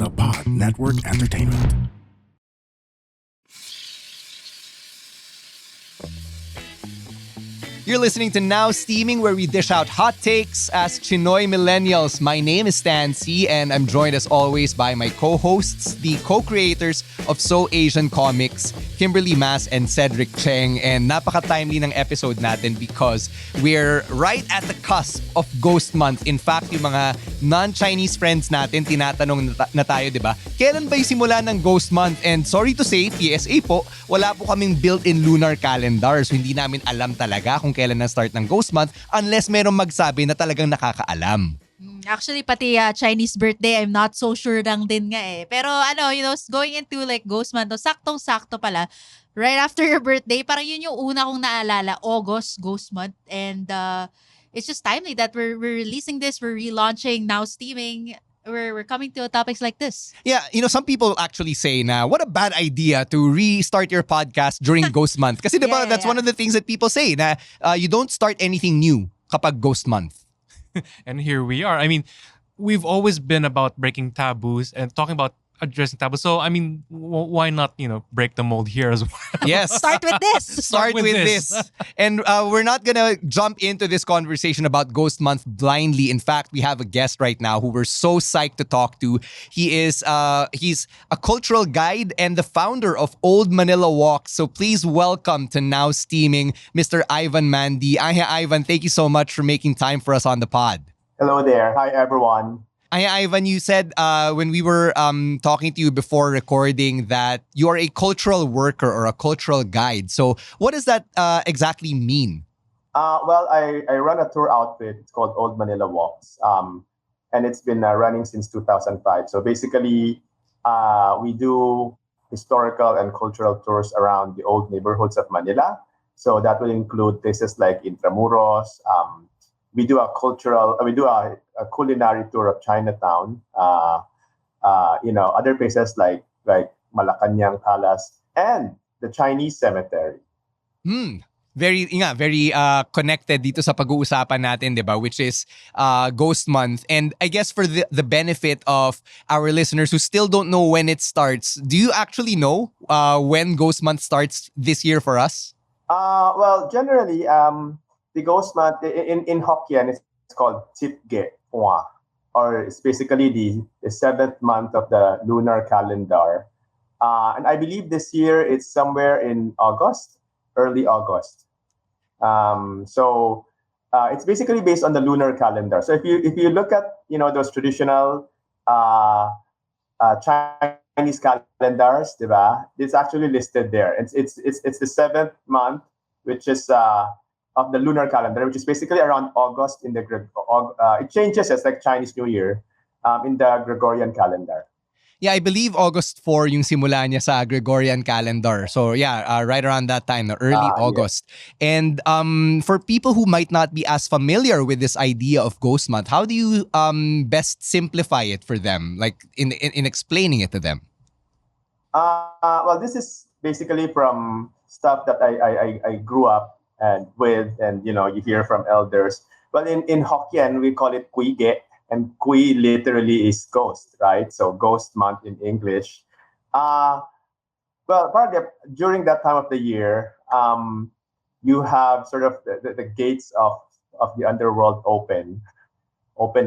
the Pod Network Entertainment. You're listening to Now Steaming, where we dish out hot takes as Chinoy millennials. My name is Stan C, and I'm joined as always by my co-hosts, the co-creators of So Asian Comics, Kimberly Mas and Cedric Cheng. And napaka-timely ng episode natin because we're right at the cusp of Ghost Month. In fact, yung mga non-Chinese friends natin, tinatanong na tayo, di ba? Kailan ba yung simula ng Ghost Month? And sorry to say, PSA po, wala po kaming built-in lunar calendar. So hindi namin alam talaga kung kailan na start ng Ghost Month unless merong magsabi na talagang nakakaalam. Actually, pati Chinese birthday, I'm not so sure lang din nga eh. Pero going into like Ghost Month, saktong-sakto pala. Right after your birthday, parang yun yung una kong naalala, August, Ghost Month. And it's just timely that we're releasing this, we're relaunching, Now Steaming. We're coming to topics like this. Yeah, some people actually say na what a bad idea to restart your podcast during Ghost Month. Kasi diba, that's one of the things that people say na you don't start anything new kapag Ghost Month. And here we are. I mean, we've always been about breaking taboos and talking about addressing taboos. So, I mean, why not, break the mold here as well? Yes. Start with this. Start with this. And we're not gonna jump into this conversation about Ghost Month blindly. In fact, we have a guest right now who we're so psyched to talk to. He's a cultural guide and the founder of Old Manila Walks. So please welcome to Now Steaming, Mr. Ivan Mandy. Ivan, thank you so much for making time for us on the pod. Hello there. Hi, everyone. Ivan, you said when we were talking to you before recording that you are a cultural worker or a cultural guide. So what does that exactly mean? Well, I run a tour outfit. It's called Old Manila Walks. And it's been running since 2005. So basically, we do historical and cultural tours around the old neighborhoods of Manila. So that will include places like Intramuros. We do a culinary tour of Chinatown. Other places like Malacanang Palace and the Chinese cemetery. Very connected dito sa pag-uusapan natin, 'di ba? Which is Ghost Month. And I guess for the benefit of our listeners who still don't know when it starts, do you actually know when Ghost Month starts this year for us? Well, generally, the Ghost Month in Hokkien it's called Chipge Pwa, or it's basically the seventh month of the lunar calendar. And I believe this year it's somewhere in August, early August. So it's basically based on the lunar calendar. So if you look at those traditional Chinese calendars, diba? It's actually listed there. It's the seventh month, which is of the lunar calendar, which is basically around August in the it changes as like Chinese New Year in the Gregorian calendar. Yeah, I believe August 4 yung simula niya sa Gregorian calendar. So yeah, right around that time, no, early August. Yeah. And for people who might not be as familiar with this idea of Ghost Month, how do you best simplify it for them, like in explaining it to them? Well, this is basically from stuff that I grew up and you hear from elders. Well, in Hokkien we call it Kuige, and Kui literally is ghost, right? So Ghost Month in English. Well, probably during that time of the year, you have sort of the gates of the underworld open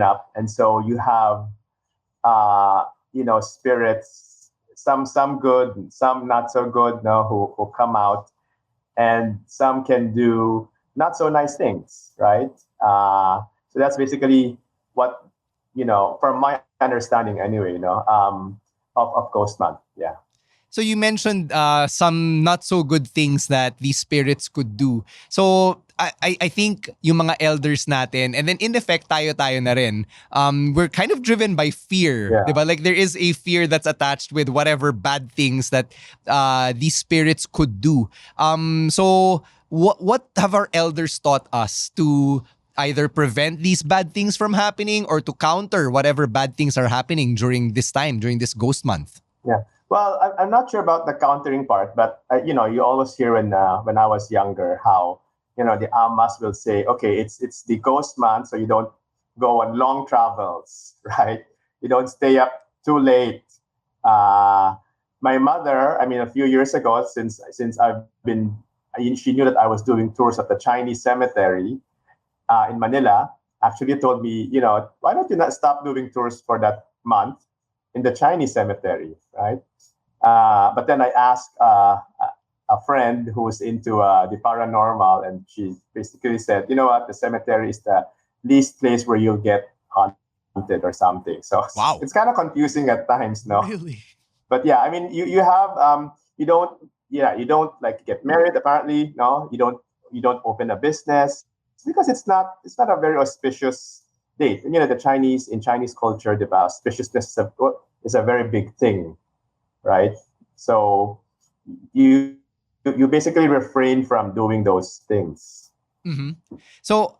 up, and so you have spirits, some good, some not so good, who come out. And some can do not so nice things, right? So that's basically what, from my understanding anyway, of Ghost Month, yeah. So you mentioned some not so good things that these spirits could do. So I think yung mga elders natin, and then in effect tayo na rin, we're kind of driven by fear, diba? Like there is a fear that's attached with whatever bad things that these spirits could do. So what have our elders taught us to either prevent these bad things from happening or to counter whatever bad things are happening during this time, during this Ghost Month? Yeah. Well, I'm not sure about the countering part, but you always hear when I was younger how the amas will say, okay, it's the Ghost Month, so you don't go on long travels, right? You don't stay up too late. My mother, I mean, a few years ago, since I've been, she knew that I was doing tours at the Chinese cemetery in Manila. Actually, told me, why don't you not stop doing tours for that month in the Chinese cemetery, right? But then I asked a friend who's into the paranormal, and she basically said, you know what, the cemetery is the least place where you'll get haunted or something. So Wow. it's kind of confusing at times, no? Really? But yeah, I mean, you have you don't like get married apparently, no? You don't open a business because it's not a very auspicious date. And the Chinese culture, the auspiciousness is a very big thing, right? So you you basically refrain from doing those things. Mhm. So,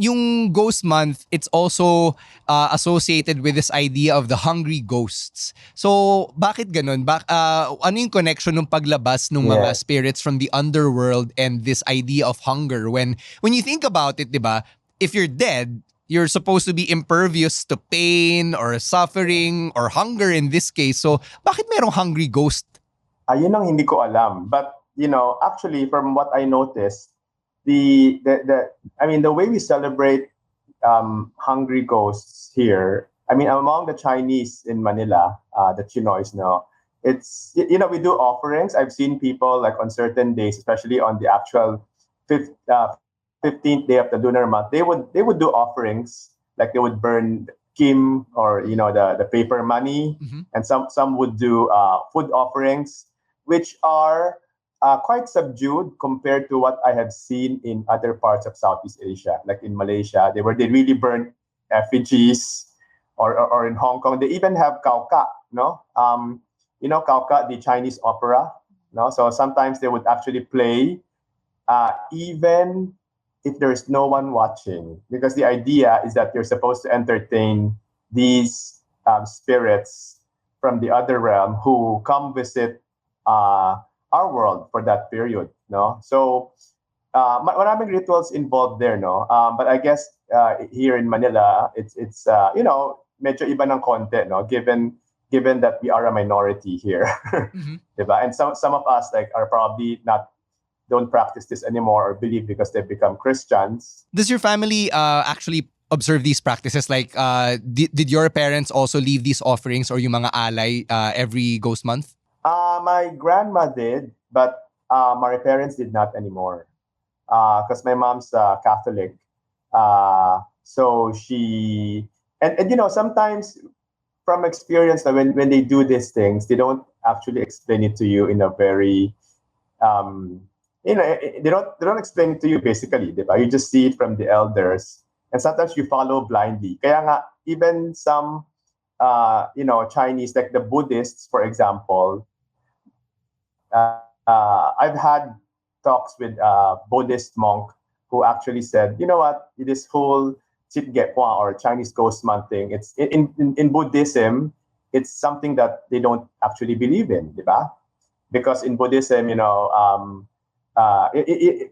yung Ghost Month, it's also associated with this idea of the hungry ghosts. So, bakit ganun? Ano yung connection ng paglabas ng mga Yeah. spirits from the underworld and this idea of hunger? When you think about it, di ba? If you're dead, you're supposed to be impervious to pain or suffering or hunger in this case. So, bakit merong hungry ghost? Yun ang hindi ko alam. But, actually, from what I noticed, the way we celebrate hungry ghosts here, I mean, among the Chinese in Manila, the Tsinoys, it's, we do offerings. I've seen people like on certain days, especially on the actual 15th day of the lunar month, they would do offerings, like they would burn kim or the paper money, Mhm. and some would do food offerings, which are quite subdued compared to what I have seen in other parts of Southeast Asia, like in Malaysia, they really burn effigies, or in Hong Kong they even have kauka, no, kauka, the Chinese opera, no. So sometimes they would actually play even if there's no one watching, because the idea is that you're supposed to entertain these spirits from the other realm who come visit our world for that period, no? So maraming rituals involved there, no? But I guess here in Manila, it's medyo iba ng konti, no? Given that we are a minority here, Mhm. diba? And some of us are probably don't practice this anymore or believe because they've become Christians. Does your family actually observe these practices? Like, did your parents also leave these offerings or yung mga alay every Ghost Month? My grandma did, but my parents did not anymore. Because my mom's Catholic. So she, and sometimes from experience, when they do these things, they don't actually explain it to you in a very, they don't explain it to you basically, diba? You just see it from the elders, and sometimes you follow blindly. Kaya nga, even some, Chinese, like the Buddhists, for example, I've had talks with a Buddhist monk who actually said, you know what, this whole Chitgepwa or Chinese Ghost Month thing, it's in Buddhism, it's something that they don't actually believe in, diba? Because in Buddhism,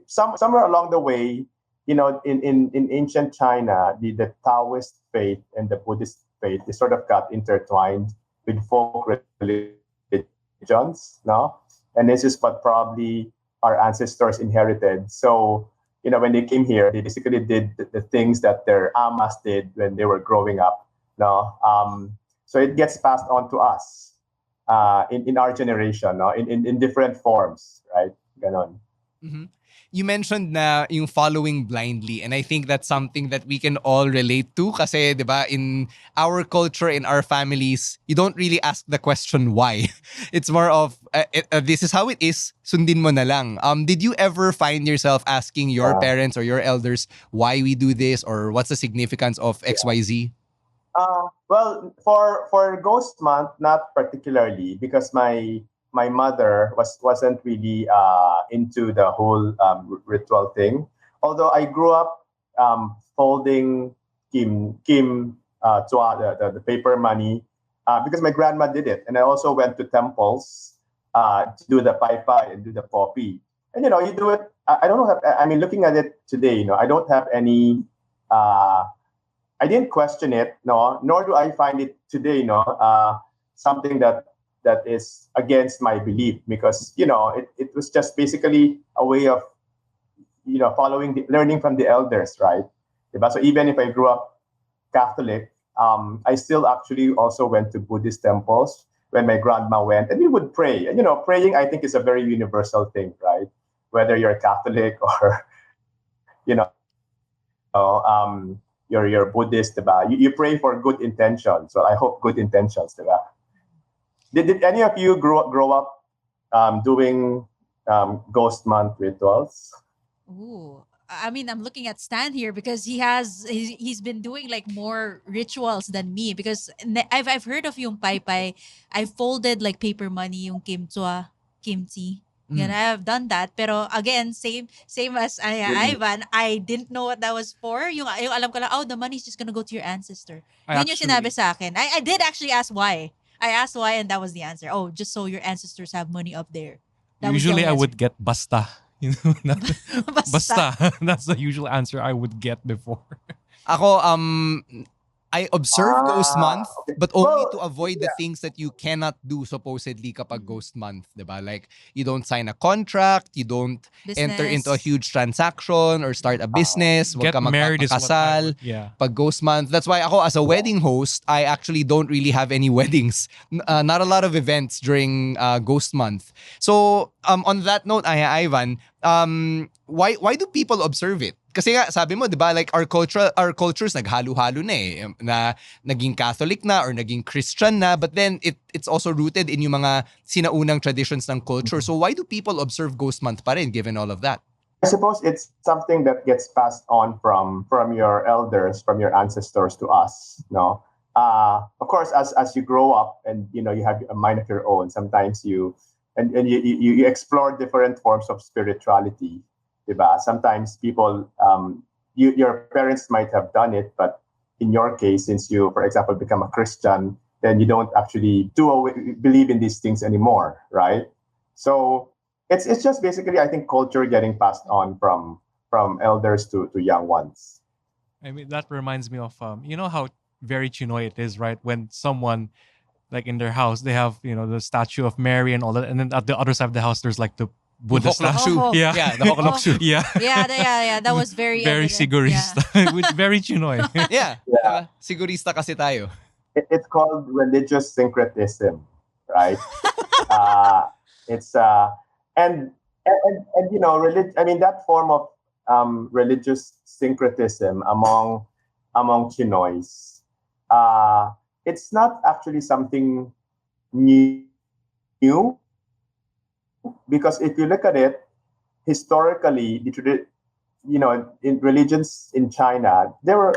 somewhere along the way, in ancient China, the Taoist faith and the Buddhist faith, they sort of got intertwined with folk religions, no? And this is what probably our ancestors inherited. So, when they came here, they basically did the things that their amas did when they were growing up, no? So it gets passed on to us in our generation, no? In different forms, right? Ganon. Mhm. You mentioned na yung following blindly, and I think that's something that we can all relate to kasi, di ba, in our culture, in our families, you don't really ask the question why. It's more of, this is how it is, sundin mo na lang. Did you ever find yourself asking your parents or your elders why we do this or what's the significance of XYZ? Well, for Ghost Month, not particularly, because my mother wasn't really into the whole ritual thing. Although I grew up folding kim tsua, the paper money, because my grandma did it, and I also went to temples to do the pai pai and do the poppy. And you do it. I don't have. I mean, looking at it today, I don't have any. I didn't question it, no, nor do I find it today, something that is against my belief, because it was just basically a way of learning from the elders, right? Diba? So even if I grew up Catholic, I still actually also went to Buddhist temples when my grandma went, and we would pray. And praying, I think, is a very universal thing, right? Whether you're Catholic or you know you're Buddhist, diba? You pray for good intentions. So I hope good intentions, diba? Did any of you grow up doing ghost month rituals? Ooh. I mean, I'm looking at Stan here because he's been doing like more rituals than me because I've heard of yung pai pai. I folded like paper money yung kimchi. Yan, I have done that. Pero again, same as Ivan, I didn't know what that was for. Yung alam ko lang, oh, the money's just gonna go to your ancestor. Yun yung sinabi sa akin. I did actually ask why. I asked why and that was the answer. Oh, just so your ancestors have money up there. That was the Usually only I answer. would get basta. Basta. That's the usual answer I would get before. Ako, I observe Ghost Month, Okay. but only Well, to avoid the yeah. things that you cannot do supposedly kapag Ghost Month, diba? Like, you don't sign a contract, you don't enter into a Business. huge transaction or start a business, wag Get ka married is what I magpapakasal. would, yeah. Pag Ghost Month. That's why ako, as a wedding host, I actually don't really have any weddings. Not a lot of events during Ghost Month. So, on that note, Ivan, why do people observe it? Kasi nga, sabi mo, di ba, like our cultures naghalo-halo na eh. Na naging Catholic na or naging Christian na, but then it's also rooted in yung mga sinaunang traditions ng culture. So why do people observe Ghost Month pa rin given all of that? I suppose it's something that gets passed on from your elders, from your ancestors to us. No, of course, as you grow up and you have a mind of your own, sometimes you explore different forms of spirituality. Diba? Sometimes people, your parents might have done it, but in your case, since you, for example, become a Christian, then you don't actually believe in these things anymore, right? So it's just basically, I think, culture getting passed on from elders to young ones. I mean, that reminds me of, you know how very Chinoy it is, right? When someone, like in their house, they have, the statue of Mary and all that. And then at the other side of the house, there's like the Buddha Hoklok statue. shoe. Yeah. Yeah, the hoklok shoe. Yeah. Yeah. That was very Very evident. sigurista. With very Chinoy. Yeah. Yeah. Sigurista kasi tayo. It's called religious syncretism, right? It's and I mean that form of religious syncretism among Chinoys. It's not actually something new, because if you look at it historically, in religions in China, they were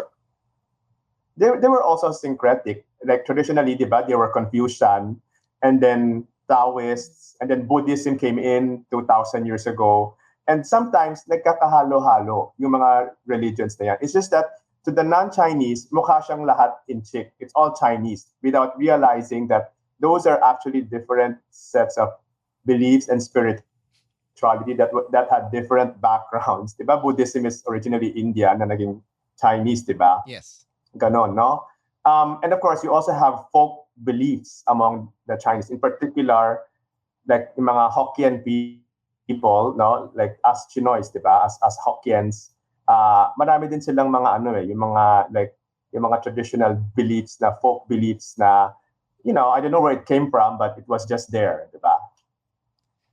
also syncretic. Like traditionally, diba, they were Confucian, and then Taoists, and then Buddhism came in 2,000 years ago. And sometimes nagkakahalo-halo yung mga religions na yan. It's just that to the non-Chinese, mukha siyang lahat in chick. It's all Chinese, without realizing that those are actually different sets of beliefs and spirituality that had different backgrounds. Diba? Buddhism is originally India na naging Chinese, diba? Yes. Ganon, no? And of course, you also have folk beliefs among the Chinese, in particular, like yung mga Hokkien people, no? Like as Chinoys, diba? As Hokkiens, marami din silang mga yung mga traditional beliefs na folk beliefs na, I don't know where it came from, but it was just there, diba?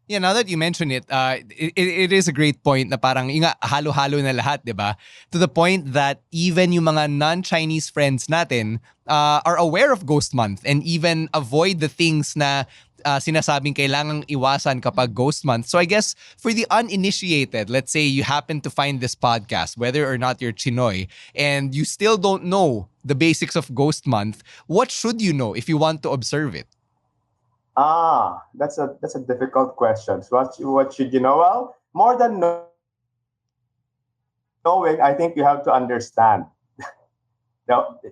Yeah, now that you mention it, it is a great point na parang yung nga, halo-halo na lahat, di ba? To the point that even yung mga non-Chinese friends natin are aware of Ghost Month and even avoid the things na sinasabing kailangang iwasan kapag Ghost Month. So I guess for the uninitiated, let's say you happen to find this podcast, whether or not you're Chinoy, and you still don't know the basics of Ghost Month, what should you know if you want to observe it? That's a difficult question. So what should you know? Well, more than knowing, I think you have to understand.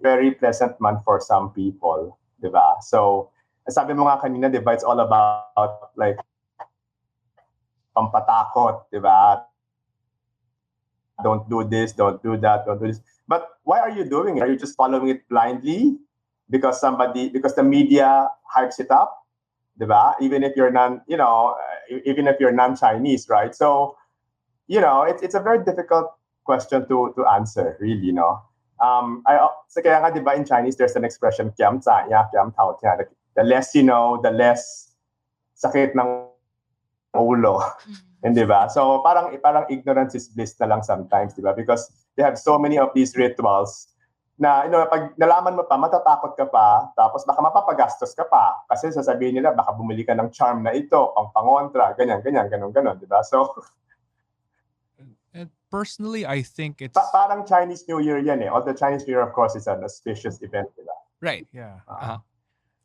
Very pleasant month for some people, diba? So, sabi mo nga kanina, diba, it's all about like pampatakot, diba? don't do this, don't do that, don't do this. But why are you doing it? Are you just following it blindly because the media hypes it up, diba? Even if you're even if you're non-Chinese, right? So, it's a very difficult question to answer, really, so kaya nga, diba, in Chinese, there's an expression, kiam tsa ya, kiam tao tia. The less you know, the less sakit ng ulo. And diba? So parang ignorance is bliss na lang sometimes, diba? Because they have so many of these rituals na, pag nalaman mo pa, matatakot ka pa, tapos baka mapapagastos ka pa. Kasi sasabihin nila, baka bumili ka ng charm na ito, pangontra, ganyan, ganon, diba? So, And personally, I think it's parang Chinese New Year yan eh. Although Chinese New Year, of course, is an auspicious event, diba? Right. yeah. Uh-huh.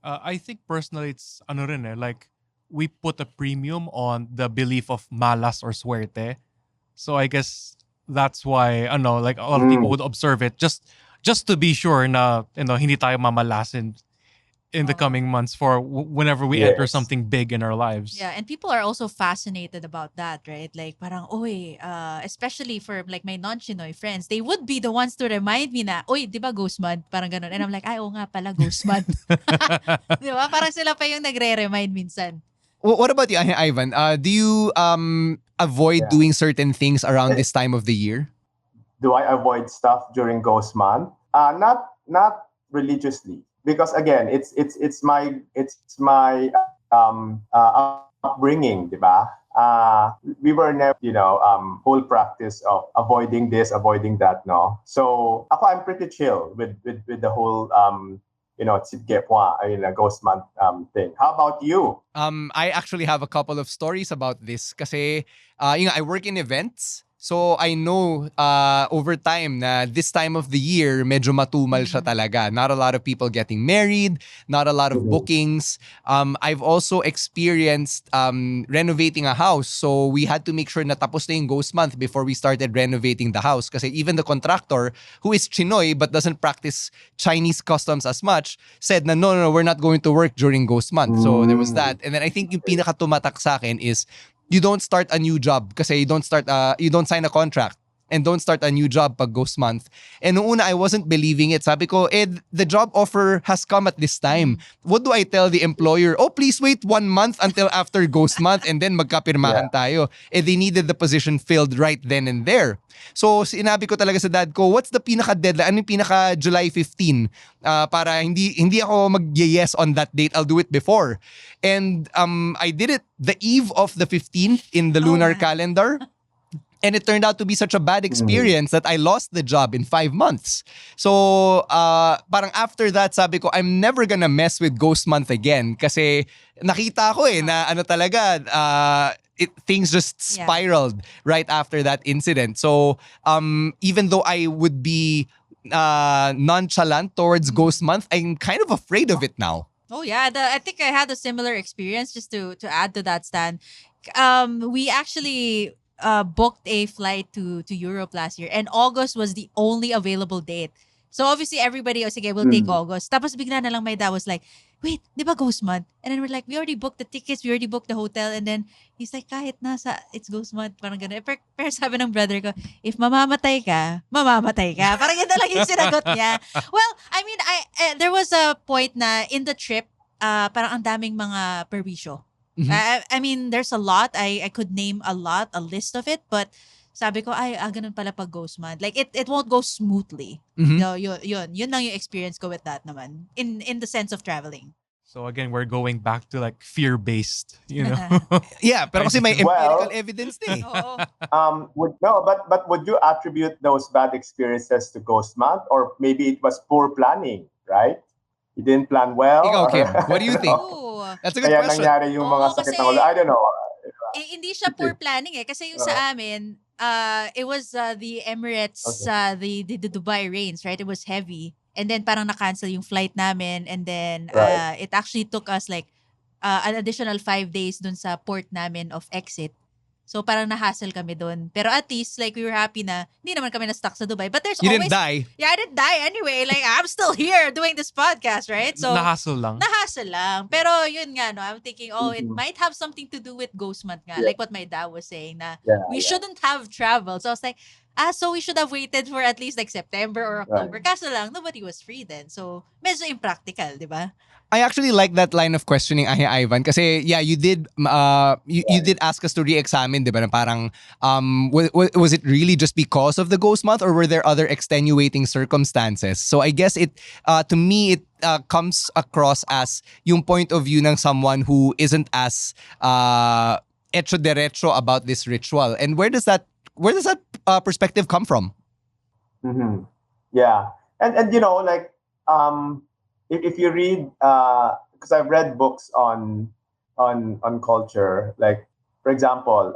I think personally, it's ano rin eh, like we put a premium on the belief of malas or suerte. So I guess that's why like a lot of people would observe it just to be sure na hindi tayo mamalasin in the coming months for whenever we enter something big in our lives. Yeah, and people are also fascinated about that, right? Like parang, especially for like my non-Chinoy friends, they would be the ones to remind me na, di ba ghost month? Parang ganun. And I'm like, oo nga pala, ghost month. Di ba? Parang sila pa yung nagre-remind minsan. What about you, Ivan? Do you avoid doing certain things around this time of the year? Do I avoid stuff during Ghost Month? Not religiously, because again, it's my upbringing, diba? We were never, whole practice of avoiding this, avoiding that, no. So I'm pretty chill with the whole Ghost Month thing. How about you? I actually have a couple of stories about this kasi I work in events. So I know over time na this time of the year, medyo matumal siya talaga. Not a lot of people getting married, not a lot of bookings. I've also experienced renovating a house. So we had to make sure na tapos na yung ghost month before we started renovating the house. Kasi even the contractor, who is Chinoy but doesn't practice Chinese customs as much, said na no, we're not going to work during ghost month. So there was that. And then I think yung pinaka-tumatak sa akin is you don't start a new job kasi you don't sign a contract and don't start a new job pag ghost month. And noong una, I wasn't believing it. Sabi ko, the job offer has come at this time. What do I tell the employer? Oh, please wait 1 month until after ghost month and then magkapirmahan tayo. They needed the position filled right then and there. So sinabi ko talaga sa dad ko, what's the pinaka-deadline? Ano yung pinaka-July 15? Para hindi ako mag-yes on that date. I'll do it before. And I did it the eve of the 15th in the lunar calendar. And it turned out to be such a bad experience that I lost the job in 5 months. So, parang after that, sabi ko, I'm never gonna mess with ghost month again. Kasi nakita ko na talaga, things just spiraled right after that incident. So, even though I would be nonchalant towards ghost month, I'm kind of afraid of it now. Oh yeah, I think I had a similar experience. Just to add to that, Stan, we actually booked a flight to Europe last year, and August was the only available date. So obviously everybody, sige, we'll take August. Tapos bigla na lang my dad was like, wait, di ba ghost month? And then we're like, we already booked the tickets, we already booked the hotel. And then he's like, kahit nasa, it's ghost month. Parang gano'n. Pero sabi ng brother ko, if mamamatay ka, mamamatay ka. Parang yun na lang yung sinagot niya. Well, I mean, there was a point na in the trip, parang ang daming mga perwisyo. I mean, there's a lot. I could name a list of it, but sabi ko, ganun pala pag ghost month. Like, it won't go smoothly. No, yun lang yung experience ko with that naman. In the sense of traveling. So again, we're going back to like fear-based, Yeah, pero kasi may empirical evidence din. But would you attribute those bad experiences to ghost month, or maybe it was poor planning, right? You didn't plan well. Ikaw, Kim, what do you think? Ooh. That's a good question. Kaya nangyari yung mga sakit ng ulo. I don't know. Hindi siya poor planning kasi yung sa amin, it was the Emirates, the Dubai rains, right? It was heavy. And then parang na-cancel yung flight namin. And then it actually took us like an additional 5 days dun sa port namin of exit. So parang na-hassle kami dun. Pero at least like we were happy na hindi naman kami na-stuck sa Dubai. But there's You always... didn't die. Yeah, I didn't die anyway. Like I'm still here doing this podcast, right? So Na-hassle lang. Na-hassle Kaso lang. Pero yun nga, no, I'm thinking, it might have something to do with Ghost Month nga. Yeah. Like what my dad was saying na Yeah, we yeah. shouldn't have traveled. So I was like, so we should have waited for at least like September or October. Right. Kaso lang, nobody was free then. So medyo impractical, di ba? I actually like that line of questioning, Ivan, kasi yeah, you did you did ask us to re-examine, 'di ba? Na parang was it really just because of the ghost month, or were there other extenuating circumstances? So I guess it to me it comes across as yung point of view ng someone who isn't as hecho derecho about this ritual. And where does that perspective come from? Mm-hmm. Yeah, and like if you read, because I've read books on culture, like for example,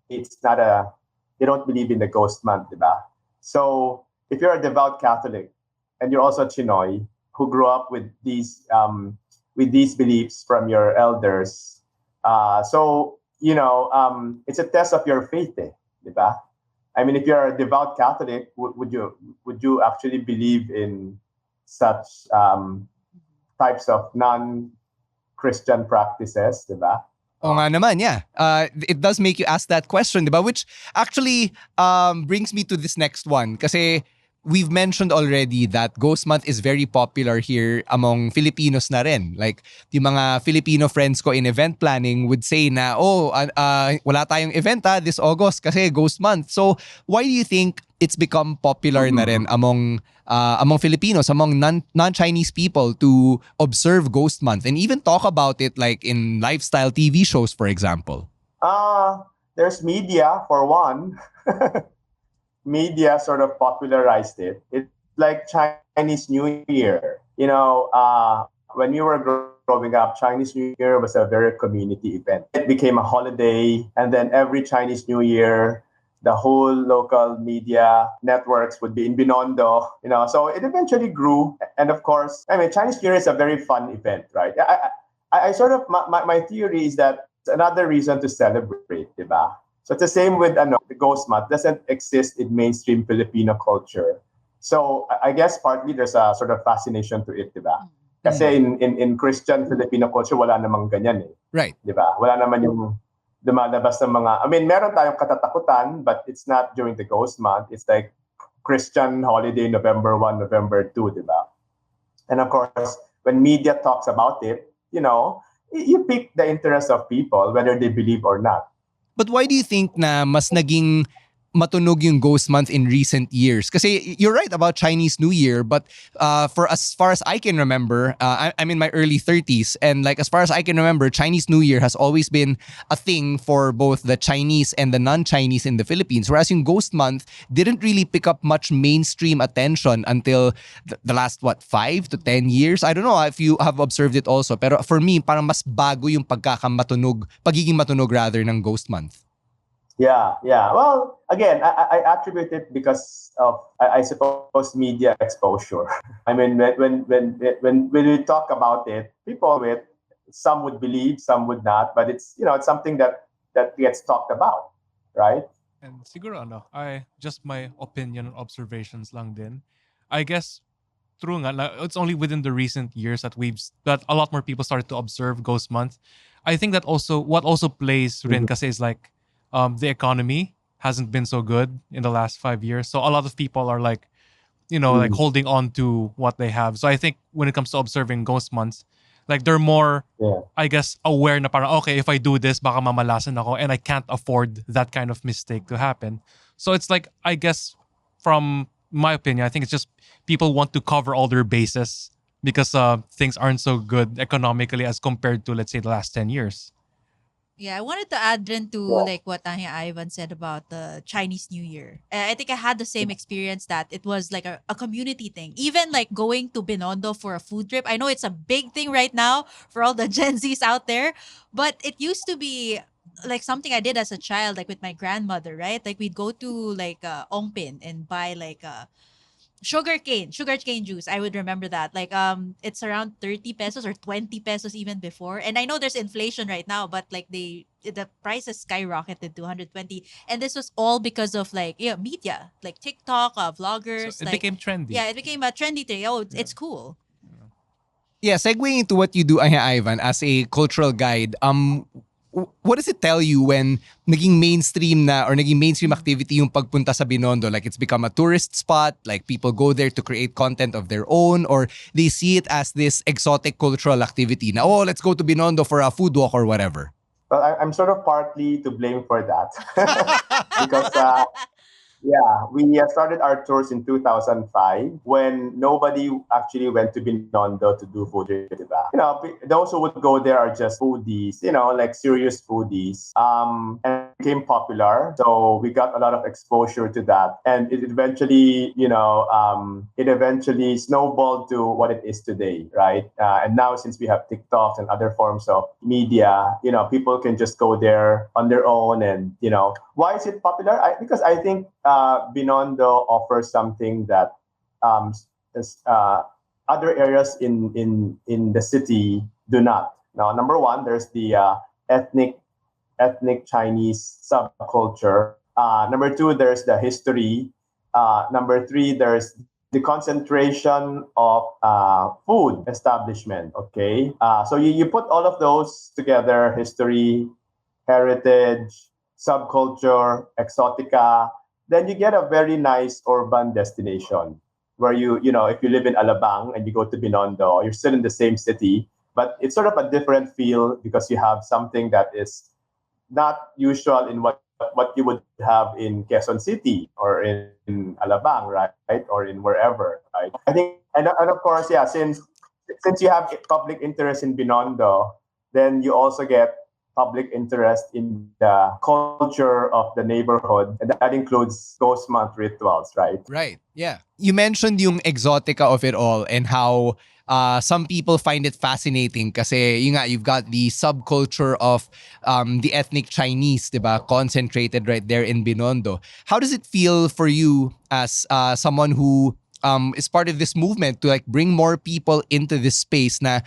it's not a they don't believe in the ghost month, diba? So if you're a devout Catholic and you're also a Chinoy who grew up with these beliefs from your elders, so it's a test of your faith, diba? I mean, if you're a devout Catholic, would you actually believe in such types of non-Christian practices, diba? Oo nga naman, yeah. It does make you ask that question, diba? Which actually brings me to this next one. Kasi we've mentioned already that Ghost Month is very popular here among Filipinos na rin. Like, yung mga Filipino friends ko in event planning would say na, wala tayong event this August kasi Ghost Month. So, why do you think it's become popular na rin among Filipinos, among non-Chinese people to observe Ghost Month and even talk about it like in lifestyle TV shows, for example? There's media, for one. Media sort of popularized it. It's like Chinese New Year. When we were growing up, Chinese New Year was a very community event. It became a holiday, and then every Chinese New Year, the whole local media networks would be in Binondo. So it eventually grew. And of course, I mean, Chinese New Year is a very fun event, right? I sort of my theory is that it's another reason to celebrate, diba? So it's the same with the ghost month doesn't exist in mainstream Filipino culture. So I guess partly there's a sort of fascination to it, diba? Kasi in Christian Filipino culture, wala namang ganyan eh. Right. Diba? Wala naman yung lumalabas ng mga, I mean, meron tayong katatakutan, but it's not during the ghost month. It's like Christian holiday, November 1, November 2, diba? And of course, when media talks about it, you pique the interest of people, whether they believe or not. But why do you think na mas naging matunog yung Ghost Month in recent years? Kasi you're right about Chinese New Year, but for as far as I can remember, I'm in my early 30s, and like as far as I can remember, Chinese New Year has always been a thing for both the Chinese and the non-Chinese in the Philippines, whereas yung Ghost Month didn't really pick up much mainstream attention until the last 5 to 10 years. I don't know if you have observed it also, pero for me, parang mas bago yung pagiging matunog rather ng Ghost Month. Yeah. Well, again, I attribute it because of, I suppose, media exposure. I mean, when we talk about it, some would believe, some would not, but it's something that gets talked about, right? And siguro just my opinion and observations lang din. I guess true nga, it's only within the recent years that a lot more people started to observe Ghost Month. I think that what also plays rin kasi is like the economy hasn't been so good in the last 5 years. So a lot of people are like, like holding on to what they have. So I think when it comes to observing ghost months, like they're more, I guess, aware na parang, okay, if I do this, baka mamalasan ako and I can't afford that kind of mistake to happen. So it's like, I guess, from my opinion, I think it's just people want to cover all their bases because things aren't so good economically as compared to, let's say, the last 10 years. Yeah, I wanted to add rin to like what Ivan said about the Chinese New Year. I think I had the same experience that it was like a community thing. Even like going to Binondo for a food trip. I know it's a big thing right now for all the Gen Zs out there, but it used to be like something I did as a child, like with my grandmother, right? Like we'd go to like Ongpin and buy like sugarcane juice. I would remember that. Like it's around 30 pesos or 20 pesos even before. And I know there's inflation right now, but like the prices skyrocketed to 120. And this was all because of like media, like TikTok, vloggers. So it like, became trendy. Yeah, it became a trendy thing. Oh, it's cool. Yeah, segueing into what you do, Ivan, as a cultural guide, what does it tell you when naging mainstream na or naging mainstream activity yung pagpunta sa Binondo? Like it's become a tourist spot, like people go there to create content of their own, or they see it as this exotic cultural activity na, oh, let's go to Binondo for a food walk or whatever? Well, I'm sort of partly to blame for that because yeah, we started our tours in 2005 when nobody actually went to Binondo to do food trip, diba? Those who would go there are just foodies, like serious foodies. And it became popular, so we got a lot of exposure to that, and it eventually, it eventually snowballed to what it is today, right? And now, since we have TikToks and other forms of media, people can just go there on their own, and why is it popular? Because I think Binondo offers something that other areas in the city do not. Now, number one, there's the ethnic Chinese subculture. Number two, there's the history. Number three, there's the concentration of food establishment. Okay, so you put all of those together: history, heritage, subculture, exotica. Then you get a very nice urban destination where if you live in Alabang and you go to Binondo, you're still in the same city, but it's sort of a different feel because you have something that is not usual in what you would have in Quezon City or in Alabang, right? Or in wherever, right? I think, and of course, yeah, since you have public interest in Binondo, then you also get public interest in the culture of the neighborhood, and that includes Ghost Month rituals, right? Right. Yeah. You mentioned yung exotica of it all and how some people find it fascinating kasi you've got the subculture of the ethnic Chinese, diba, concentrated right there in Binondo. How does it feel for you as someone who is part of this movement to like bring more people into this space na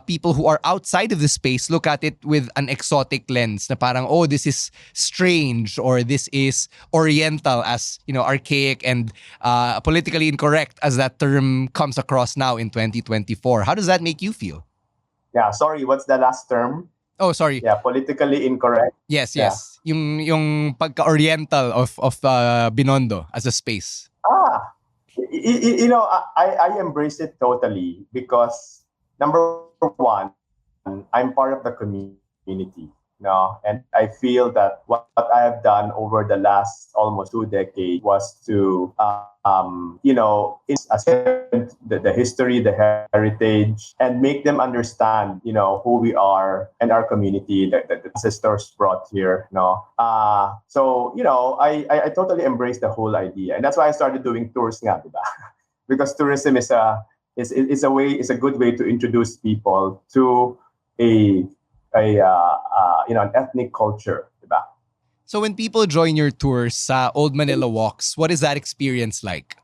people who are outside of the space look at it with an exotic lens na parang, oh, this is strange or this is oriental, as archaic and politically incorrect as that term comes across now in 2024. How does that make you feel? Yeah, sorry, what's the last term? Oh, sorry. Yeah, politically incorrect. Yes. Yeah. Yung pagka-oriental of Binondo as a space. I embrace it totally because number one, I'm part of the community, and I feel that what I have done over the last almost 2 decades was to, the history, the heritage, and make them understand, who we are and our community that the ancestors brought here, So, I totally embrace the whole idea, and that's why I started doing tours nga, diba? Because tourism is a good way to introduce people to an ethnic culture, diba? So when people join your tours sa Old Manila Walks, what is that experience like?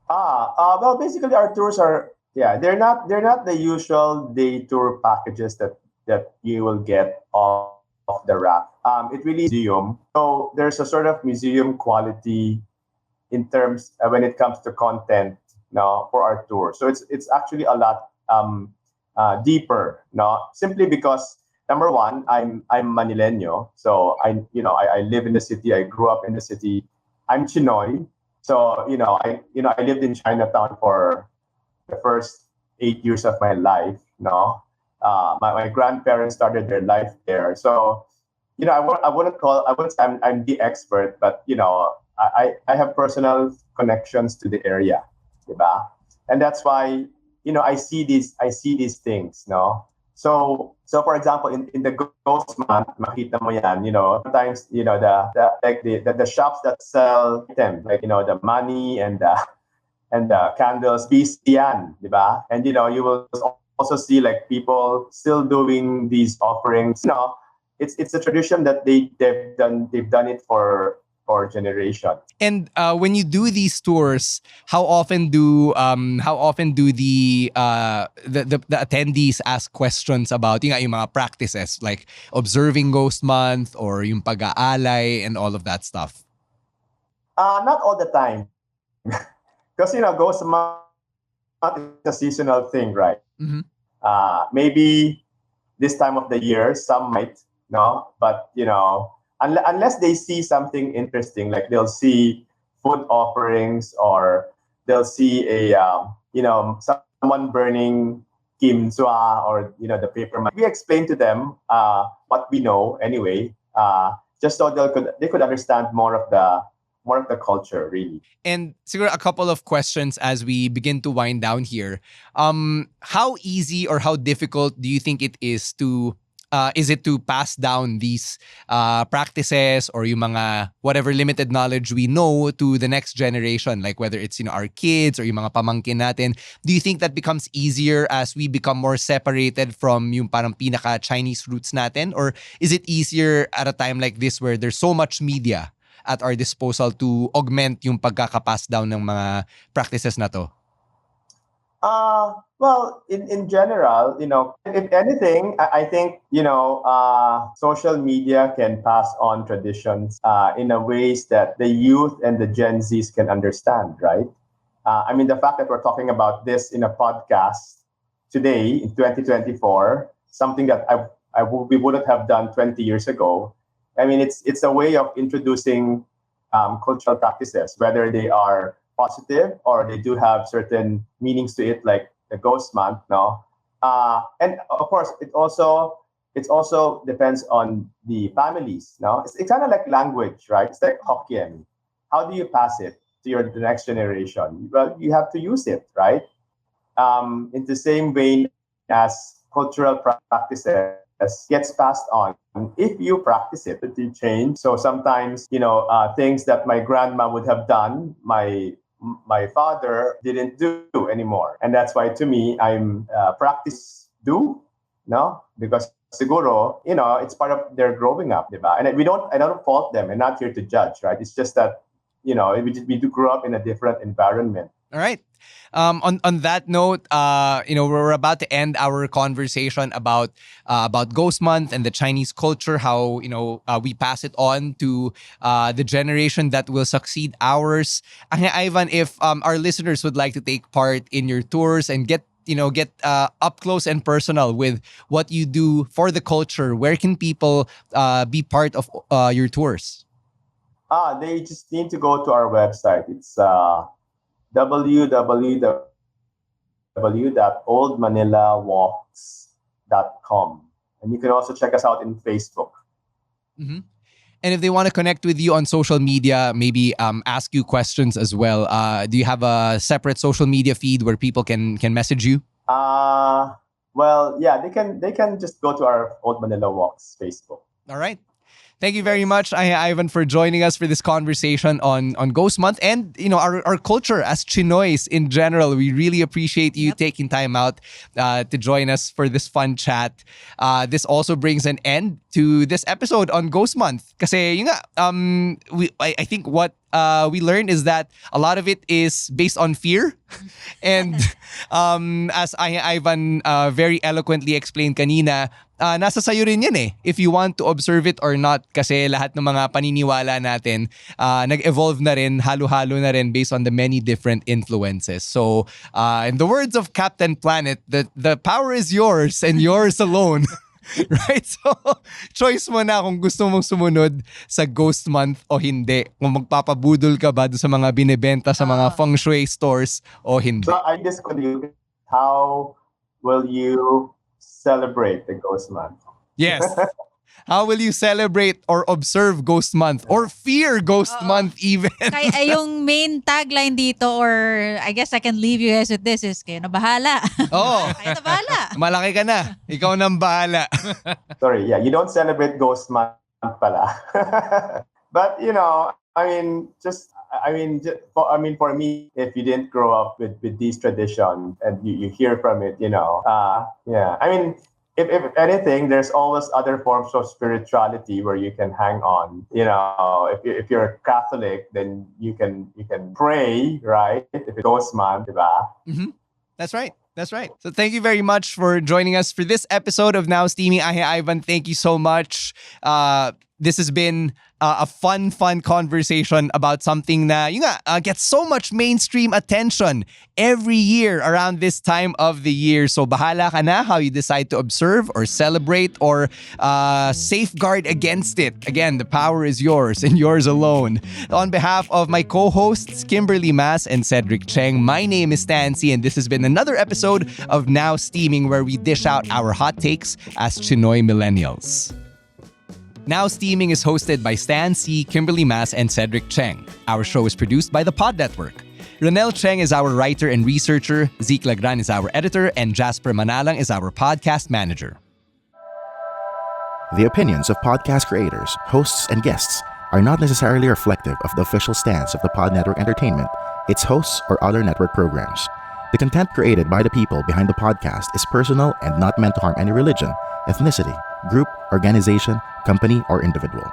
Well, basically our tours are, they're not the usual day tour packages that you will get off the rack. It really is a museum. So there's a sort of museum quality in terms when it comes to content for our tour. So it's actually a lot deeper, simply because number one, I'm Manileño, so I live in the city. I grew up in the city. I'm Chinoy, so I lived in Chinatown for the first 8 years of my life. My grandparents started their life there, so I wouldn't say I'm the expert, but I have personal connections to the area, diba? And that's why I see these things, So for example, in the Ghost Month, makita mo yan, sometimes, the shops that sell items, like, the money and the candles, busy yan, diba? And, you will also see like people still doing these offerings. It's a tradition that they've done it for generation. And when you do these tours, how often do the attendees ask questions about yung mga practices like observing Ghost Month or yung pag-aalay and all of that stuff? Not all the time, because Ghost Month is a seasonal thing, right? Mm-hmm. Maybe this time of the year, some might, no, but unless they see something interesting, like they'll see food offerings or they'll see someone burning kim sua or the paper. We explain to them what we know anyway, just so they could understand more of the culture, really. And siguro a couple of questions as we begin to wind down here. How easy or how difficult do you think it is to pass down these practices or yung mga whatever limited knowledge we know to the next generation, like whether it's our kids or yung mga pamangkin natin? Do you think that becomes easier as we become more separated from yung parang pinaka Chinese roots natin, or is it easier at a time like this where there's so much media at our disposal to augment yung pagkakapass down ng mga practices na to? Well, in general, if anything, I think, social media can pass on traditions in a ways that the youth and the Gen Zs can understand, right? The fact that we're talking about this in a podcast today in 2024, something that we wouldn't have done 20 years ago. It's a way of introducing cultural practices, whether they are positive or they do have certain meanings to it, like the Ghost Month, no? And of course, it also depends on the families, no? It's kind of like language, right? It's like Hokkien. How do you pass it to the next generation? Well, you have to use it, right? In the same vein as cultural practices gets passed on. If you practice it, it will change. So sometimes, things that my grandma would have done, my father didn't do anymore. And that's why, to me, I'm practice do, no? Because siguro, it's part of their growing up, diba? And I don't fault them. I'm not here to judge, right? It's just that, we do grow up in a different environment. All right. On that note, we're about to end our conversation about Ghost Month and the Chinese culture, how we pass it on to the generation that will succeed ours. Ivan, if our listeners would like to take part in your tours and get up close and personal with what you do for the culture, where can people be part of your tours? They just need to go to our website. It's www.oldmanilawalks.com. And you can also check us out in Facebook. Mm-hmm. And if they want to connect with you on social media, maybe ask you questions as well, do you have a separate social media feed where people can message you? Well, yeah, they can just go to our Old Manila Walks Facebook. All right. Thank you very much, Ivan, for joining us for this conversation on Ghost Month and our culture as Chinoys in general. We really appreciate you taking time out to join us for this fun chat. This also brings an end to this episode on Ghost Month. Kasi yun nga, I think what we learned is that a lot of it is based on fear. And as Ivan very eloquently explained kanina, nasa sayo rin yan eh. If you want to observe it or not, kasi lahat ng mga paniniwala natin nag-evolve na rin, halo-halo na rin based on the many different influences. So, in the words of Captain Planet, the power is yours and yours alone. Right? So, choice mo na kung gusto mong sumunod sa Ghost Month o hindi. Kung magpapabudol ka ba sa mga binibenta sa mga feng shui stores o hindi. So, I just continue. How will you celebrate the Ghost Month? Yes. How will you celebrate or observe Ghost Month or fear Ghost Month even? Kaya yung main tagline dito, or I guess I can leave you guys with this, is kayo na bahala. Oh. Kayo na bahala. Malaki ka na. Ikaw nang bahala. Sorry, yeah, you don't celebrate Ghost Month pala. But, for me, if you didn't grow up with these traditions and you hear from it, if anything, there's always other forms of spirituality where you can hang on. If you're Catholic, then you can pray, right? If it goes man, diba? Mm-hmm. That's right. That's right. So thank you very much for joining us for this episode of Now Steamy. Ivan, thank you so much. this has been a fun conversation about something na yun nga, gets so much mainstream attention every year around this time of the year. So bahala ka na how you decide to observe or celebrate or safeguard against it. Again, the power is yours and yours alone. On behalf of my co-hosts Kimberly Mas and Cedric Cheng, my name is Stancy, and this has been another episode of Now Steaming, where we dish out our hot takes as Chinoy millennials. Now Steaming is hosted by Stan C, Kimberly Mas, and Cedric Cheng. Our show is produced by the Pod Network. Ronel Cheng is our writer and researcher, Zeke Lagran is our editor, and Jasper Manalang is our podcast manager. The opinions of podcast creators, hosts, and guests are not necessarily reflective of the official stance of the Pod Network Entertainment, its hosts, or other network programs. The content created by the people behind the podcast is personal and not meant to harm any religion, ethnicity, group, organization, company, or individual.